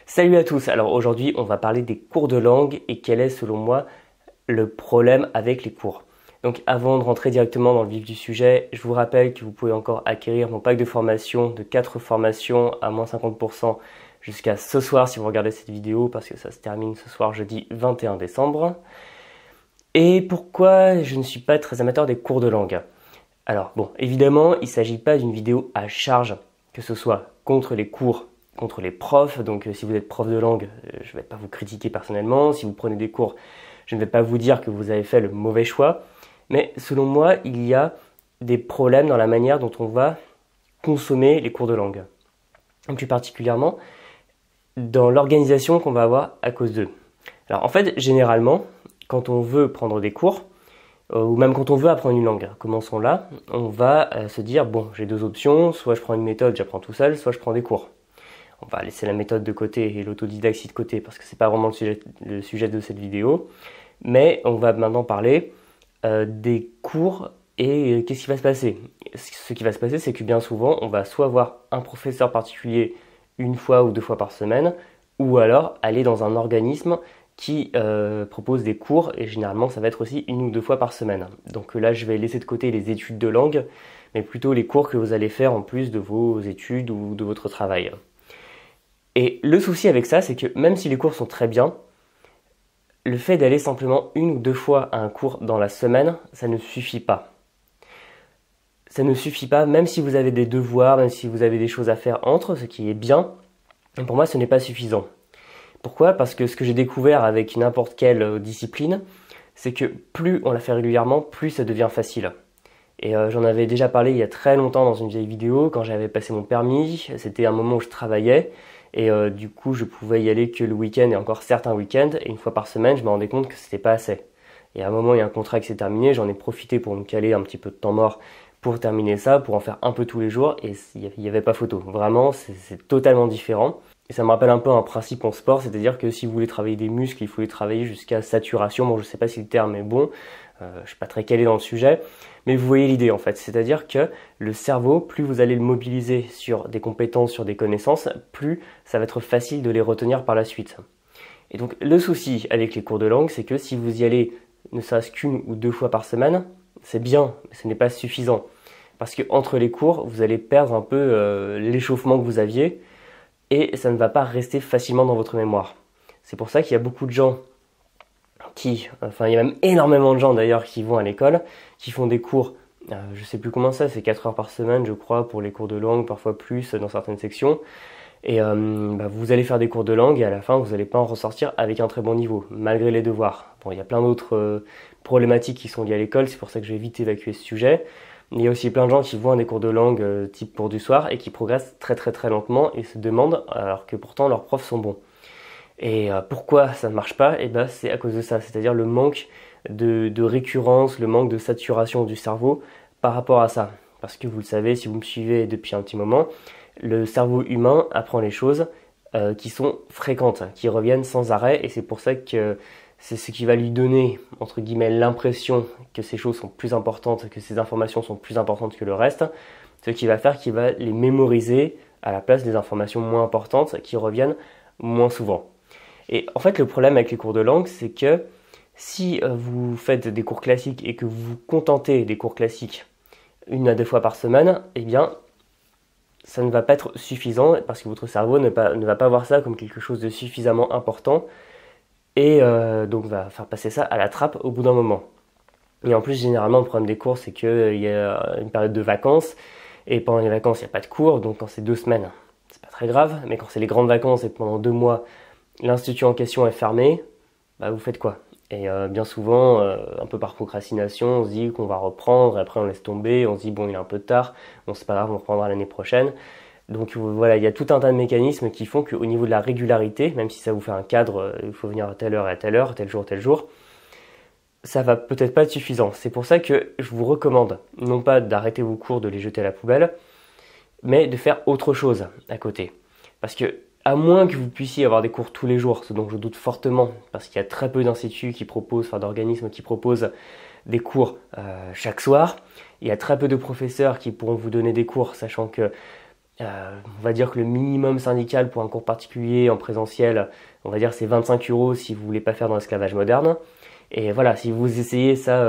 Salut à tous, alors aujourd'hui on va parler des cours de langue et quel est selon moi le problème avec les cours. Donc avant de rentrer directement dans le vif du sujet, je vous rappelle que vous pouvez encore acquérir mon pack de formation de 4 formations à moins 50% jusqu'à ce soir si vous regardez cette vidéo parce que ça se termine ce soir jeudi 21 décembre. Et pourquoi je ne suis pas très amateur des cours de langue? Alors bon, évidemment il ne s'agit pas d'une vidéo à charge, que ce soit contre les cours, contre les profs, donc si vous êtes prof de langue, je ne vais pas vous critiquer personnellement, si vous prenez des cours, je ne vais pas vous dire que vous avez fait le mauvais choix, mais selon moi, il y a des problèmes dans la manière dont on va consommer les cours de langue. Et plus particulièrement, dans l'organisation qu'on va avoir à cause d'eux. Alors en fait, généralement, quand on veut prendre des cours, ou même quand on veut apprendre une langue, commençons là, on va se dire, bon, j'ai deux options, soit je prends une méthode, j'apprends tout seul, soit je prends des cours. On va laisser la méthode de côté et l'autodidactie de côté parce que c'est pas vraiment le sujet de cette vidéo. Mais on va maintenant parler des cours et qu'est-ce qui va se passer. Ce qui va se passer, c'est que bien souvent, on va soit avoir un professeur particulier une fois ou deux fois par semaine, ou alors aller dans un organisme qui propose des cours, et généralement ça va être aussi une ou deux fois par semaine. Donc là, je vais laisser de côté les études de langue, mais plutôt les cours que vous allez faire en plus de vos études ou de votre travail. Et le souci avec ça, c'est que même si les cours sont très bien, le fait d'aller simplement une ou deux fois à un cours dans la semaine, ça ne suffit pas. Ça ne suffit pas, même si vous avez des devoirs, même si vous avez des choses à faire entre, ce qui est bien, pour moi ce n'est pas suffisant. Pourquoi? Parce que ce que j'ai découvert avec n'importe quelle discipline, c'est que plus on la fait régulièrement, plus ça devient facile. Et j'en avais déjà parlé il y a très longtemps dans une vieille vidéo, quand j'avais passé mon permis, c'était un moment où je travaillais, et du coup je pouvais y aller que le week-end et encore certains week-ends, et une fois par semaine je me rendais compte que c'était pas assez. Et à un moment il y a un contrat qui s'est terminé, j'en ai profité pour me caler un petit peu de temps mort pour terminer ça, pour en faire un peu tous les jours, et il n'y avait pas photo. Vraiment, c'est totalement différent. Et ça me rappelle un peu un principe en sport, c'est-à-dire que si vous voulez travailler des muscles, il faut les travailler jusqu'à saturation. Bon, je sais pas si le terme est bon, je suis pas très calé dans le sujet, mais vous voyez l'idée en fait. C'est-à-dire que le cerveau, plus vous allez le mobiliser sur des compétences, sur des connaissances, plus ça va être facile de les retenir par la suite. Et donc le souci avec les cours de langue, c'est que si vous y allez ne serait-ce qu'une ou deux fois par semaine, c'est bien, mais ce n'est pas suffisant. Parce que entre les cours, vous allez perdre un peu l'échauffement que vous aviez, et ça ne va pas rester facilement dans votre mémoire. C'est pour ça qu'il y a beaucoup de gens il y a même énormément de gens d'ailleurs qui vont à l'école, qui font des cours, je sais plus comment c'est 4 heures par semaine je crois pour les cours de langue, parfois plus dans certaines sections, et vous allez faire des cours de langue et à la fin vous n'allez pas en ressortir avec un très bon niveau, malgré les devoirs. Bon, il y a plein d'autres problématiques qui sont liées à l'école, c'est pour ça que j'ai vite évacué ce sujet. Il y a aussi plein de gens qui vont à des cours de langue type cours du soir et qui progressent très très très lentement et se demandent alors que pourtant leurs profs sont bons. Et pourquoi ça ne marche pas? Et c'est à cause de ça, c'est-à-dire le manque de récurrence, le manque de saturation du cerveau par rapport à ça. Parce que vous le savez, si vous me suivez depuis un petit moment, le cerveau humain apprend les choses qui sont fréquentes, qui reviennent sans arrêt, et c'est pour ça que c'est ce qui va lui donner, entre guillemets, l'impression que ces choses sont plus importantes, que ces informations sont plus importantes que le reste, ce qui va faire qu'il va les mémoriser à la place des informations moins importantes qui reviennent moins souvent. Et en fait, le problème avec les cours de langue, c'est que si vous faites des cours classiques et que vous vous contentez des cours classiques une à deux fois par semaine, eh bien, ça ne va pas être suffisant parce que votre cerveau ne va pas voir ça comme quelque chose de suffisamment important et donc va faire passer ça à la trappe au bout d'un moment. Et en plus, généralement, le problème des cours, c'est qu'il y a une période de vacances et pendant les vacances, il n'y a pas de cours, donc quand c'est 2 semaines, c'est pas très grave, mais quand c'est les grandes vacances et pendant 2 mois, l'institut en question est fermé, vous faites quoi? Et bien souvent, un peu par procrastination, on se dit qu'on va reprendre, et après on laisse tomber, on se dit bon il est un peu tard, bon c'est pas grave, on reprendra l'année prochaine. Donc voilà, il y a tout un tas de mécanismes qui font qu'au niveau de la régularité, même si ça vous fait un cadre, il faut venir à telle heure et à telle heure, tel jour, ça va peut-être pas être suffisant. C'est pour ça que je vous recommande, non pas d'arrêter vos cours, de les jeter à la poubelle, mais de faire autre chose à côté. Parce que à moins que vous puissiez avoir des cours tous les jours, ce dont je doute fortement, parce qu'il y a très peu d'instituts qui proposent, d'organismes qui proposent des cours chaque soir. Il y a très peu de professeurs qui pourront vous donner des cours, sachant que On va dire que le minimum syndical pour un cours particulier en présentiel, on va dire c'est 25 € si vous voulez pas faire dans l'esclavage moderne. Et voilà, si vous essayez ça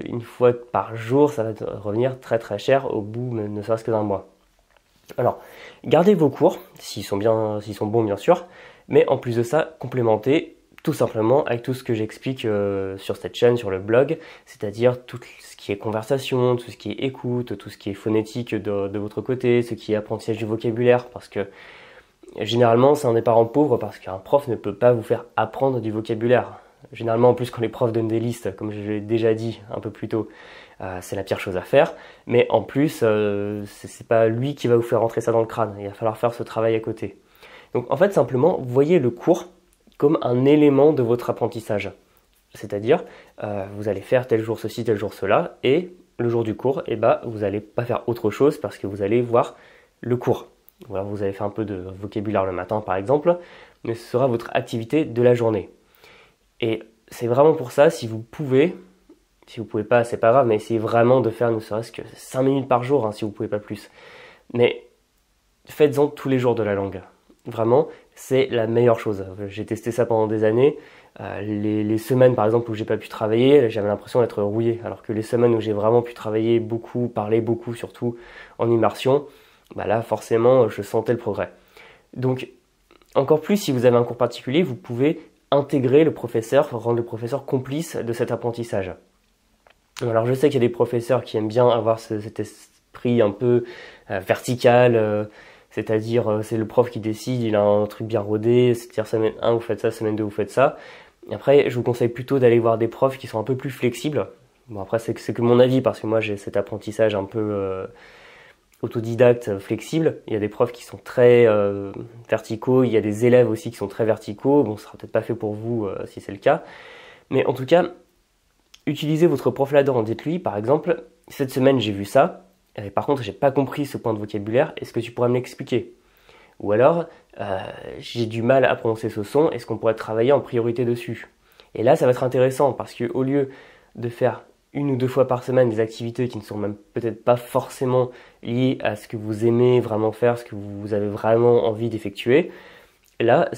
une fois par jour, ça va revenir très très cher au bout ne serait-ce que d'un mois. Alors, gardez vos cours, s'ils sont bons bien sûr, mais en plus de ça, complémentez tout simplement avec tout ce que j'explique sur cette chaîne, sur le blog, c'est-à-dire tout ce qui est conversation, tout ce qui est écoute, tout ce qui est phonétique de votre côté, ce qui est apprentissage du vocabulaire, parce que généralement c'est un des parents pauvres parce qu'un prof ne peut pas vous faire apprendre du vocabulaire. Généralement, en plus, quand les profs donnent des listes, comme je l'ai déjà dit un peu plus tôt, c'est la pire chose à faire. Mais en plus, c'est pas lui qui va vous faire rentrer ça dans le crâne. Il va falloir faire ce travail à côté. Donc, en fait, simplement, voyez le cours comme un élément de votre apprentissage. C'est-à-dire, vous allez faire tel jour ceci, tel jour cela, et le jour du cours, vous n'allez pas faire autre chose parce que vous allez voir le cours. Voilà, vous allez faire un peu de vocabulaire le matin, par exemple, mais ce sera votre activité de la journée. Et c'est vraiment pour ça, si vous pouvez pas, c'est pas grave, mais essayez vraiment de faire ne serait-ce que 5 minutes par jour, hein, si vous pouvez pas plus. Mais faites-en tous les jours de la langue. Vraiment, c'est la meilleure chose. J'ai testé ça pendant des années. Les semaines, par exemple, où j'ai pas pu travailler, j'avais l'impression d'être rouillé. Alors que les semaines où j'ai vraiment pu travailler beaucoup, parler beaucoup, surtout en immersion, là, forcément, je sentais le progrès. Donc, encore plus, si vous avez un cours particulier, vous pouvez intégrer le professeur, rendre le professeur complice de cet apprentissage. Alors je sais qu'il y a des professeurs qui aiment bien avoir cet esprit un peu vertical, c'est-à-dire c'est le prof qui décide, il a un truc bien rodé, c'est-à-dire semaine 1 vous faites ça, semaine 2 vous faites ça. Et après je vous conseille plutôt d'aller voir des profs qui sont un peu plus flexibles. Bon après c'est que mon avis parce que moi j'ai cet apprentissage un peu autodidacte, flexible. Il y a des profs qui sont très verticaux, il y a des élèves aussi qui sont très verticaux. Bon, ce sera peut-être pas fait pour vous si c'est le cas. Mais en tout cas, utilisez votre prof là-dedans. Dites-lui, par exemple, cette semaine j'ai vu ça, et par contre j'ai pas compris ce point de vocabulaire, est-ce que tu pourrais me l'expliquer? Ou alors, j'ai du mal à prononcer ce son, est-ce qu'on pourrait travailler en priorité dessus? Et là, ça va être intéressant parce que au lieu de faire 1 ou 2 fois par semaine des activités qui ne sont même peut-être pas forcément liées à ce que vous aimez vraiment faire, ce que vous avez vraiment envie d'effectuer. Là,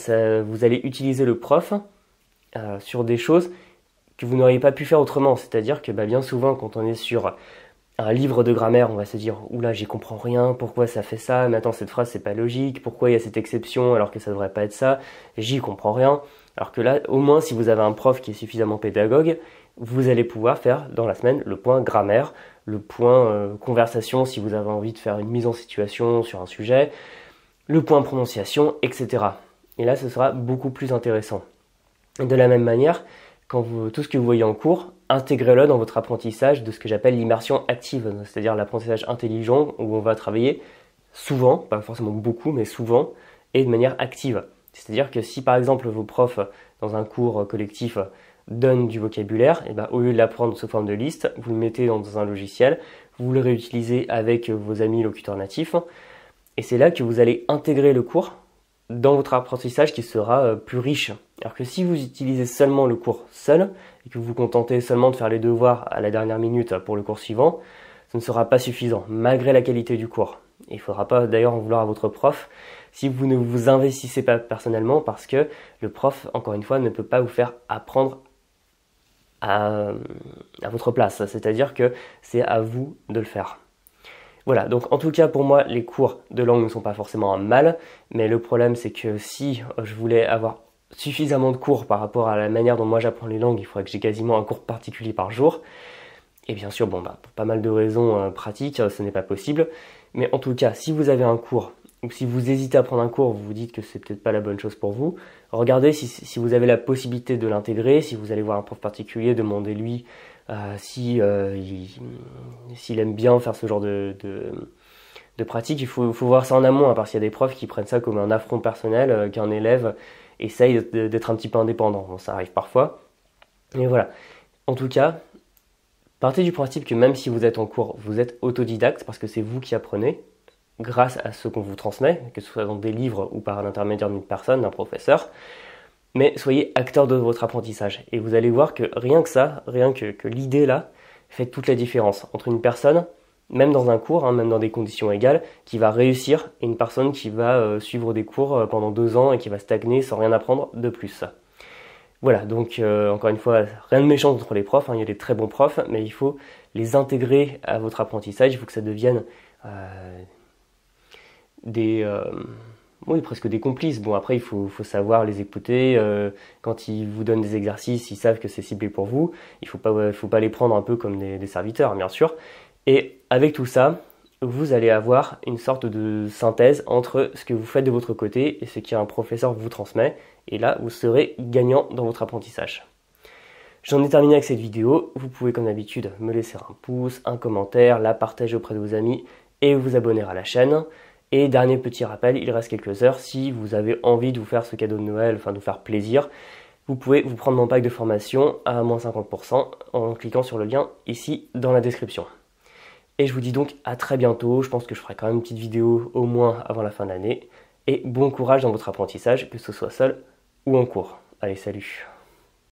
vous allez utiliser le prof sur des choses que vous n'auriez pas pu faire autrement. C'est-à-dire que bien souvent, quand on est sur un livre de grammaire, on va se dire « Oula, j'y comprends rien, pourquoi ça fait ça? Mais attends, cette phrase, c'est pas logique. Pourquoi il y a cette exception alors que ça devrait pas être ça? J'y comprends rien. » Alors que là, au moins, si vous avez un prof qui est suffisamment pédagogue, vous allez pouvoir faire dans la semaine le point grammaire, le point conversation si vous avez envie de faire une mise en situation sur un sujet, le point prononciation, etc. Et là, ce sera beaucoup plus intéressant. Et de la même manière, tout ce que vous voyez en cours, intégrez-le dans votre apprentissage de ce que j'appelle l'immersion active, c'est-à-dire l'apprentissage intelligent où on va travailler souvent, pas forcément beaucoup, mais souvent, et de manière active. C'est-à-dire que si par exemple vos profs dans un cours collectif donnent du vocabulaire, au lieu de l'apprendre sous forme de liste, vous le mettez dans un logiciel, vous le réutilisez avec vos amis locuteurs natifs, et c'est là que vous allez intégrer le cours dans votre apprentissage qui sera plus riche. Alors que si vous utilisez seulement le cours seul, et que vous vous contentez seulement de faire les devoirs à la dernière minute pour le cours suivant, ce ne sera pas suffisant, malgré la qualité du cours. Il ne faudra pas d'ailleurs en vouloir à votre prof si vous ne vous investissez pas personnellement, parce que le prof, encore une fois, ne peut pas vous faire apprendre à votre place. C'est-à-dire que c'est à vous de le faire. Voilà, donc en tout cas pour moi, les cours de langue ne sont pas forcément un mal, mais le problème c'est que si je voulais avoir suffisamment de cours par rapport à la manière dont moi j'apprends les langues, il faudrait que j'ai quasiment un cours particulier par jour. Et bien sûr, pour pas mal de raisons pratiques, ce n'est pas possible. Mais en tout cas, si vous avez un cours, ou si vous hésitez à prendre un cours, vous vous dites que c'est peut-être pas la bonne chose pour vous, regardez si vous avez la possibilité de l'intégrer, si vous allez voir un prof particulier, demandez-lui s'il aime bien faire ce genre de pratique. Il faut voir ça en amont, parce qu'il y a des profs qui prennent ça comme un affront personnel, qu'un élève essaye d'être un petit peu indépendant. Bon, ça arrive parfois. Mais voilà. En tout cas, partez du principe que même si vous êtes en cours, vous êtes autodidacte parce que c'est vous qui apprenez grâce à ce qu'on vous transmet, que ce soit dans des livres ou par l'intermédiaire d'une personne, d'un professeur. Mais soyez acteur de votre apprentissage. Et vous allez voir que rien que ça, rien que l'idée là, fait toute la différence entre une personne même dans un cours, hein, même dans des conditions égales, qui va réussir et une personne qui va suivre des cours pendant 2 ans et qui va stagner sans rien apprendre de plus. Voilà, donc encore une fois, rien de méchant contre les profs, hein, il y a des très bons profs, mais il faut les intégrer à votre apprentissage, il faut que ça devienne des... oui, presque des complices. Bon, après, il faut savoir les écouter. Quand ils vous donnent des exercices, ils savent que c'est ciblé pour vous. Il faut pas les prendre un peu comme des serviteurs, bien sûr. Et avec tout ça, vous allez avoir une sorte de synthèse entre ce que vous faites de votre côté et ce qu'un professeur vous transmet. Et là, vous serez gagnant dans votre apprentissage. J'en ai terminé avec cette vidéo. Vous pouvez, comme d'habitude, me laisser un pouce, un commentaire, la partager auprès de vos amis et vous abonner à la chaîne. Et dernier petit rappel, il reste quelques heures. Si vous avez envie de vous faire ce cadeau de Noël, enfin de vous faire plaisir, vous pouvez vous prendre mon pack de formation à moins 50% en cliquant sur le lien ici dans la description. Et je vous dis donc à très bientôt. Je pense que je ferai quand même une petite vidéo au moins avant la fin de l'année. Et bon courage dans votre apprentissage, que ce soit seul ou en cours. Allez, salut!